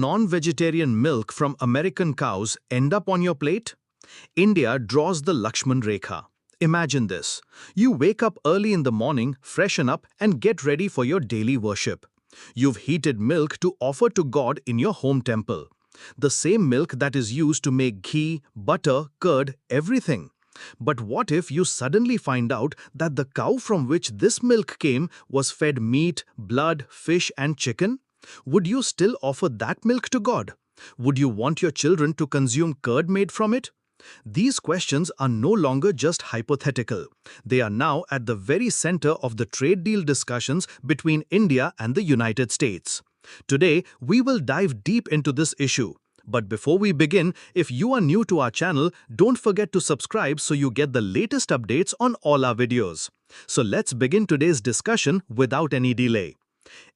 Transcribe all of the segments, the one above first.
non-vegetarian milk from American cows end up on your plate? India draws the Laxman Rekha. Imagine this. You wake up early in the morning, freshen up and get ready for your daily worship. You've heated milk to offer to God in your home temple. The same milk that is used to make ghee, butter, curd, everything. But what if you suddenly find out that the cow from which this milk came was fed meat, blood, fish and chicken? Would you still offer that milk to God? Would you want your children to consume curd made from it? These questions are no longer just hypothetical. They are now at the very center of the trade deal discussions between India and the United States. Today, we will dive deep into this issue. But before we begin, if you are new to our channel, don't forget to subscribe so you get the latest updates on all our videos. So let's begin today's discussion without any delay.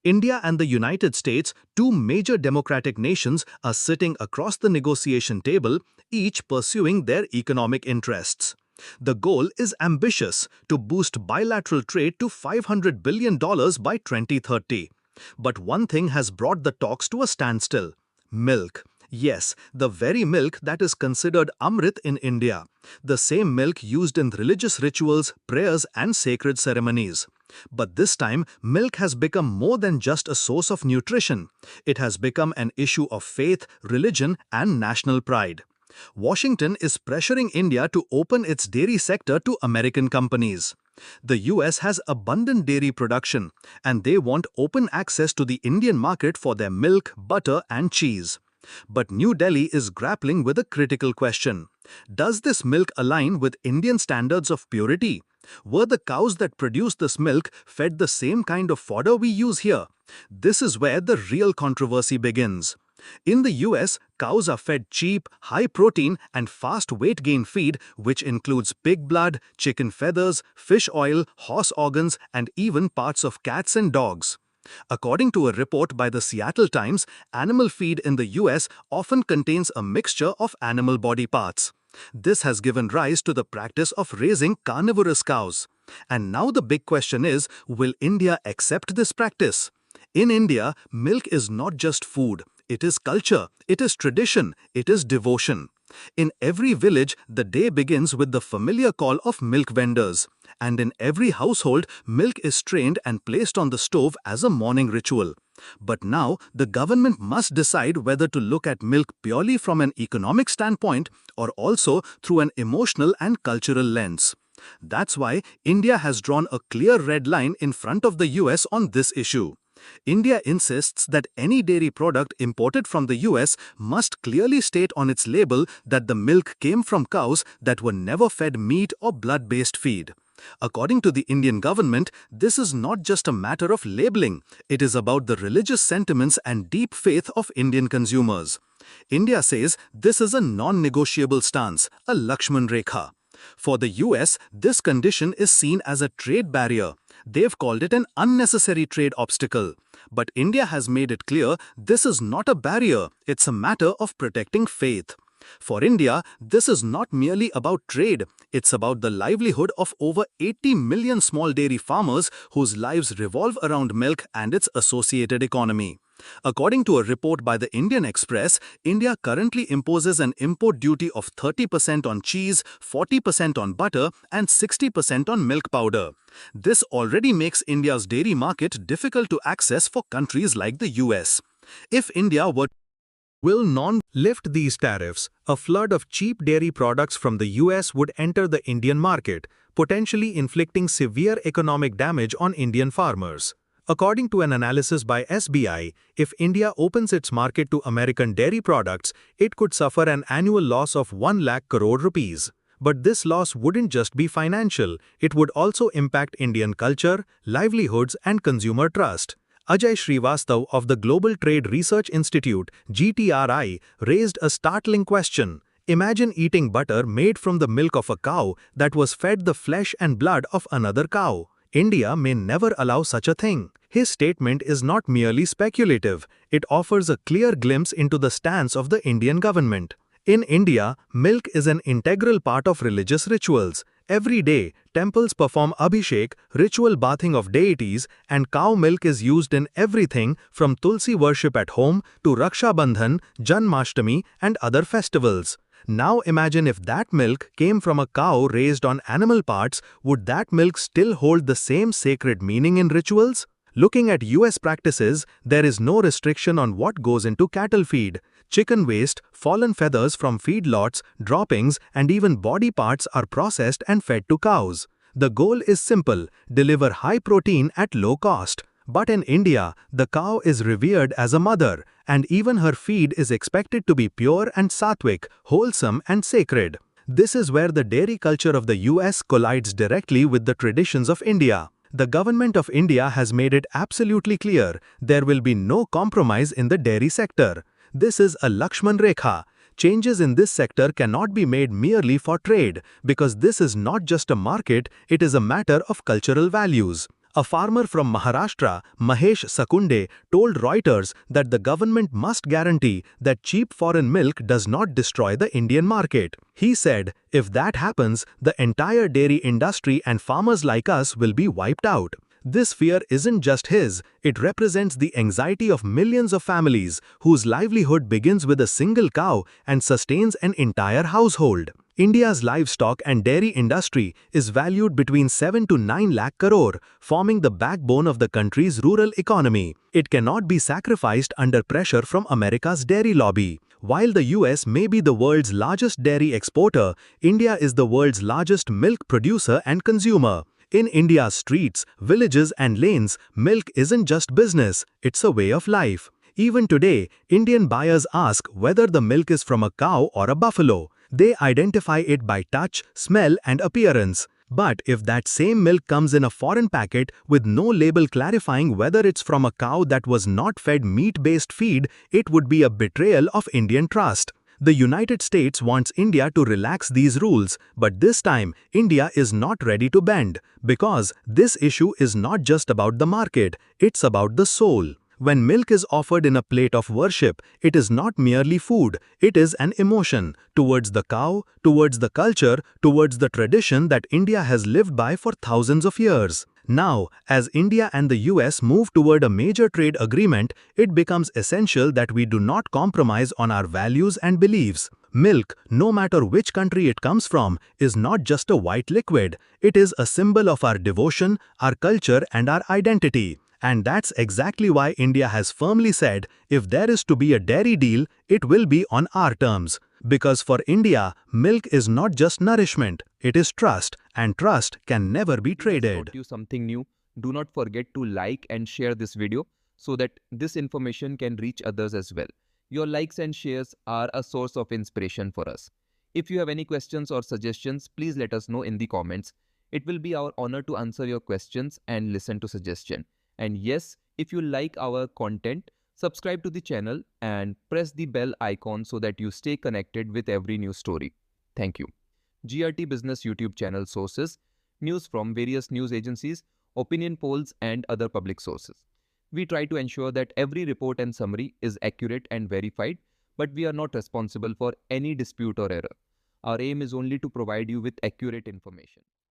India and the United States, two major democratic nations, are sitting across the negotiation table, each pursuing their economic interests. The goal is ambitious, to boost bilateral trade to $500 billion by 2030. But one thing has brought the talks to a standstill: milk. Yes, the very milk that is considered Amrit in India. The same milk used in religious rituals, prayers and sacred ceremonies. But this time, milk has become more than just a source of nutrition. It has become an issue of faith, religion and national pride. Washington is pressuring India to open its dairy sector to American companies. The US has abundant dairy production, and they want open access to the Indian market for their milk, butter and cheese. But New Delhi is grappling with a critical question. Does this milk align with Indian standards of purity? Were the cows that produce this milk fed the same kind of fodder we use here? This is where the real controversy begins. In the US, cows are fed cheap, high-protein and fast weight gain feed, which includes pig blood, chicken feathers, fish oil, horse organs and even parts of cats and dogs. According to a report by the Seattle Times, animal feed in the US often contains a mixture of animal body parts. This has given rise to the practice of raising carnivorous cows. And now the big question is, will India accept this practice? In India, milk is not just food. It is culture, it is tradition, it is devotion. In every village, the day begins with the familiar call of milk vendors. And in every household, milk is strained and placed on the stove as a morning ritual. But now, the government must decide whether to look at milk purely from an economic standpoint or also through an emotional and cultural lens. That's why India has drawn a clear red line in front of the US on this issue. India insists that any dairy product imported from the US must clearly state on its label that the milk came from cows that were never fed meat or blood-based feed. According to the Indian government, this is not just a matter of labeling. It is about the religious sentiments and deep faith of Indian consumers. India says this is a non-negotiable stance, a Laxman Rekha. For the US, this condition is seen as a trade barrier. They've called it an unnecessary trade obstacle. But India has made it clear this is not a barrier, it's a matter of protecting faith. For India, this is not merely about trade, it's about the livelihood of over 80 million small dairy farmers whose lives revolve around milk and its associated economy. According to a report by the Indian Express, India currently imposes an import duty of 30% on cheese, 40% on butter and 60% on milk powder. This already makes India's dairy market difficult to access for countries like the US. If India were Will non-lift these tariffs, a flood of cheap dairy products from the US would enter the Indian market, potentially inflicting severe economic damage on Indian farmers. According to an analysis by SBI, if India opens its market to American dairy products, it could suffer an annual loss of 1 lakh crore rupees. But this loss wouldn't just be financial, it would also impact Indian culture, livelihoods and consumer trust. 𝐮𝐩𝐿 Srivastava of the Global Trade Research Institute, GTRI, raised a startling question. Imagine eating butter made from the milk of a cow that was fed the flesh and blood of another cow. India may never allow such a thing. His statement is not merely speculative, it offers a clear glimpse into the stance of the Indian government. In India, milk is an integral part of religious rituals. Every day, temples perform abhishek, ritual bathing of deities, and cow milk is used in everything from Tulsi worship at home to Raksha Bandhan, Janmashtami, and other festivals. Now imagine if that milk came from a cow raised on animal parts, would that milk still hold the same sacred meaning in rituals? Looking at US practices, there is no restriction on what goes into cattle feed. Chicken waste, fallen feathers from feedlots, droppings, and even body parts are processed and fed to cows. The goal is simple: deliver high protein at low cost. But in India, the cow is revered as a mother, and even her feed is expected to be pure and sattvic, wholesome and sacred. This is where the dairy culture of the US collides directly with the traditions of India. The government of India has made it absolutely clear there will be no compromise in the dairy sector. This is a Laxman Rekha. Changes in this sector cannot be made merely for trade, because this is not just a market, it is a matter of cultural values. A farmer from Maharashtra, Mahesh Sakunde, told Reuters that the government must guarantee that cheap foreign milk does not destroy the Indian market. He said, if that happens, the entire dairy industry and farmers like us will be wiped out. This fear isn't just his, it represents the anxiety of millions of families whose livelihood begins with a single cow and sustains an entire household. India's livestock and dairy industry is valued between 7 to 9 lakh crore, forming the backbone of the country's rural economy. It cannot be sacrificed under pressure from America's dairy lobby. While the US may be the world's largest dairy exporter, India is the world's largest milk producer and consumer. In India's streets, villages and lanes, milk isn't just business, it's a way of life. Even today, Indian buyers ask whether the milk is from a cow or a buffalo. They identify it by touch, smell and appearance. But if that same milk comes in a foreign packet with no label clarifying whether it's from a cow that was not fed meat-based feed, it would be a betrayal of Indian trust. The United States wants India to relax these rules, but this time, India is not ready to bend, because this issue is not just about the market, it's about the soul. When milk is offered in a plate of worship, it is not merely food, it is an emotion towards the cow, towards the culture, towards the tradition that India has lived by for thousands of years. Now, as India and the US move toward a major trade agreement, it becomes essential that we do not compromise on our values and beliefs. Milk, no matter which country it comes from, is not just a white liquid. It is a symbol of our devotion, our culture, and our identity. And that's exactly why India has firmly said, if there is to be a dairy deal, it will be on our terms. Because for India, milk is not just nourishment, it is trust, and trust can never be traded. Taught you something new. Do not forget to like and share this video so that this information can reach others as well. Your likes and shares are a source of inspiration for us. If you have any questions or suggestions, please let us know in the comments. It will be our honor to answer your questions and listen to suggestions. And yes, if you like our content, subscribe to the channel and press the bell icon so that you stay connected with every new story. Thank you. GRT Business YouTube channel sources: news from various news agencies, opinion polls and other public sources. We try to ensure that every report and summary is accurate and verified, but we are not responsible for any dispute or error. Our aim is only to provide you with accurate information.